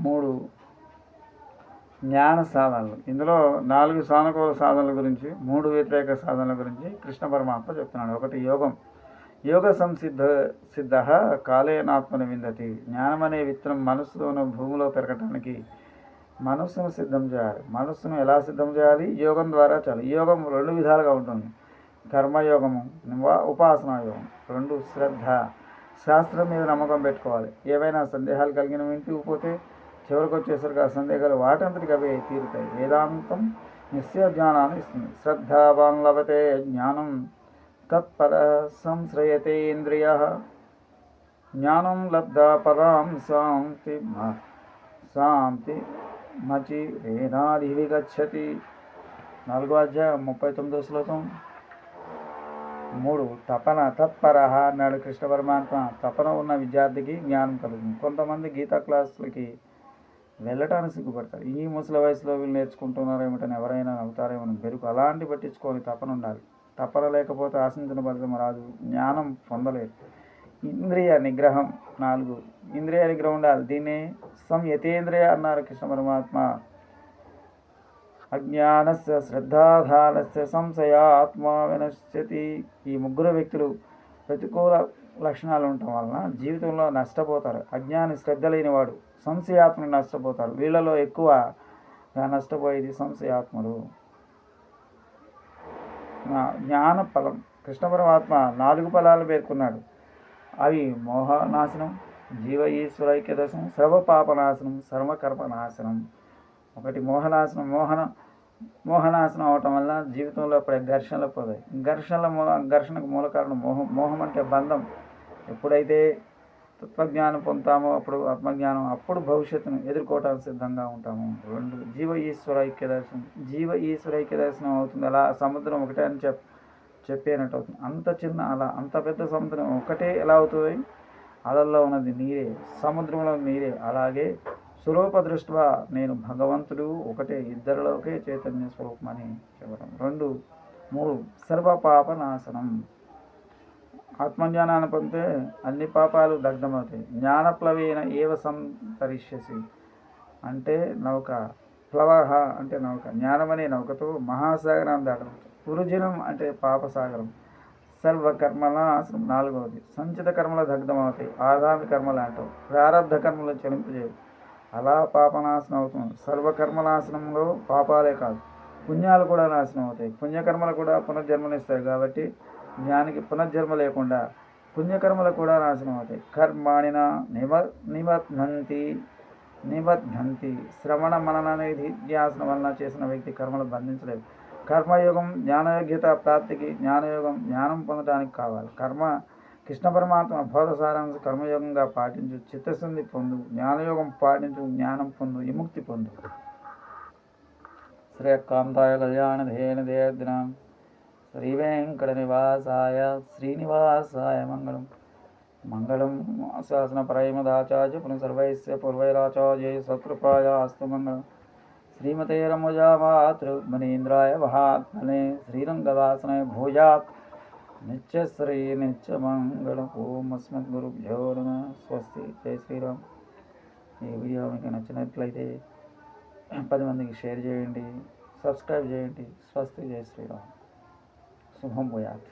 3 జ్ఞాన సాధనలు. ఇందులో 4 సానుకూల సాధనల గురించి, 3 వ్యతిరేక సాధనల గురించి కృష్ణ పరమాత్మ చెప్తున్నాడు. 1 యోగం. యోగ సిద్ధ కాలేనాత్మని విందతి. జ్ఞానం అనే విత్తనం మనస్సులోని భూమిలో పెరగటానికి మనస్సును సిద్ధం చేయాలి. మనస్సును ఎలా సిద్ధం చేయాలి? యోగం ద్వారా చేయాలి. యోగం 2 విధాలుగా ఉంటుంది. కర్మయోగము, ఉపాసనా యోగం. 2 శ్రద్ధ. శాస్త్రం మీద నమ్మకం పెట్టుకోవాలి. ఏవైనా సందేహాలు కలిగిన ఇంటికి పోతే చివరికి వచ్చేసరికి ఆ సందేహాలు వాటంతటికి అవే తీరుతాయి. వేదాంతం నిశ్చయ జ్ఞానాన్ని ఇస్తుంది. శ్రద్ధావాన్ లభతే జ్ఞానం తత్పర సంశ్రయతే ఇంద్రియ. జ్ఞానం లబ్ధా పరాం శాంతి మచి వేదాది విగచ్చతి. 4వ అధ్యాయం 39వ శ్లోకం. 3 తపన. తత్పర అన్నాడు కృష్ణ పరమాత్మ. తపన ఉన్న విద్యార్థికి జ్ఞానం కలుగుతుంది. కొంతమంది గీతా క్లాసులకి వెళ్ళటానికి సిగ్గుపడతారు. ఈ ముసలి వయసులో వీళ్ళు నేర్చుకుంటున్నారేమిటని ఎవరైనా అవుతారేమో బెరుకు. అలాంటి పట్టించుకొని తపన ఉండాలి. తపన లేకపోతే ఆశించిన ఫలితం రాదు. జ్ఞానం పొందలేదు. ఇంద్రియ నిగ్రహం. 4 ఇంద్రియ నిగ్రహం ఉండాలి. దీన్ని సంయతేంద్రియ అన్నారు కృష్ణ పరమాత్మ. అజ్ఞానస్య శ్రద్ధాధానస్య సంశయాత్మా వినశ్యతి. ఈ 3 వ్యక్తులు ప్రతికూల లక్షణాలు ఉండటం వలన జీవితంలో నష్టపోతారు. అజ్ఞాని శ్రద్ధ లేనివాడు, సంశయాత్మలు నష్టపోతారు. వీళ్ళలో ఎక్కువ నష్టపోయేది సంశయాత్మలు. జ్ఞాన ఫలం. కృష్ణ పరమాత్మ 4 ఫలాలు పేర్కొన్నాడు. అవి మోహనాశనం, జీవ ఈశ్వర ఐక్య దర్శనం, సర్వపాపనాశనం, సర్వకర్మనాశనం. 1 మోహనాశనం. మోహనాశనం అవటం వల్ల జీవితంలో పడే ఘర్షణలు పోతాయి. ఘర్షణకు మూల కారణం మోహం. మోహం అంటే బంధం. ఎప్పుడైతే తత్వజ్ఞానం పొందుతామో అప్పుడు ఆత్మజ్ఞానం, అప్పుడు భవిష్యత్తును ఎదుర్కోవటానికి సిద్ధంగా ఉంటాము. 2 జీవ ఈశ్వర ఐక్య దర్శనం. జీవ ఈశ్వర ఐక్య దర్శనం అవుతుంది. అలా సముద్రం ఒకటే అని చెప్పేనట్టు అవుతుంది. అంత చిన్న అల, అంత పెద్ద సముద్రం ఒకటే ఎలా అవుతుంది? అలల్లో ఉన్నది నీరే, సముద్రంలో నీరే. అలాగే స్వరూప దృష్ట్యా నేను భగవంతుడు ఒకటే, ఇద్దరిలోకే చైతన్య స్వరూపం అని చెప్పడం. 2 3 సర్వపాప నాశనం. ఆత్మజ్ఞానాన్ని పొందితే అన్ని పాపాలు దగ్ధమవుతాయి. జ్ఞానప్లవేన ఏవ సంతరిష్యసి అంటే నౌక. ప్లవహ అంటే నౌక. జ్ఞానం అనే నౌకతో మహాసాగరాన్ని దాటవచ్చు. పురుజనం అంటే పాపసాగరం. సర్వకర్మనాశనం. 4వది సంచిత కర్మల దగ్ధమవుతాయి. ఆగామి కర్మలు అంటావు. ప్రారంధ కర్మలు చెలింపజేయవు. అలా పాపనాశనం అవుతుంది. సర్వకర్మనాశనంలో పాపాలే కాదు, పుణ్యాలు కూడా నాశనం అవుతాయి. పుణ్యకర్మలు కూడా పునర్జన్మనిస్తాయి. కాబట్టి జ్ఞానికి పునర్జన్మ లేకుండా పుణ్యకర్మలు కూడా నాశనం అవుతాయి. కర్మాణిన నిబద్ధంతి. శ్రవణ మనన నిధ్యాసనం వలన చేసిన వ్యక్తి కర్మలు బంధించలేవు. కర్మయోగం జ్ఞానయోగ్యత ప్రాప్తికి. జ్ఞానయోగం జ్ఞానం పొందడానికి కావాలి. కృష్ణ పరమాత్మ బోధ సారాంశ కర్మయోగంగా పాటించు, చిత్తశుద్ధి పొందు. జ్ఞానయోగం పాటించు, జ్ఞానం పొందు, విముక్తి పొందు. శ్రేయకాంతాయ కళ్యాణ ధేన దేయద్నం శ్రీ వెంకట నివాసాయ శ్రీనివాసాయ మంగళం. మంగళం శాసన పరమదాచార్య పునఃసర్వైస్య పూర్వైరాచార్య సత్కృపాయ అస్తు మంగళం. శ్రీమతే రమజామాతృమనీంద్రాయ మహాత్మనే శ్రీరంగవాసనాయ భూయాత్ నిత్యశ్రీ నిత్యమంగళం. ఓం అస్మద్గురుభ్యో నమః. స్వస్తి. జై శ్రీరామ్. ఈ వీడియో మీకు నచ్చినట్లయితే 10 మందికి షేర్ చేయండి, సబ్స్క్రైబ్ చేయండి. స్వస్తి. జై శ్రీరామ్. శుభం భూయాత్.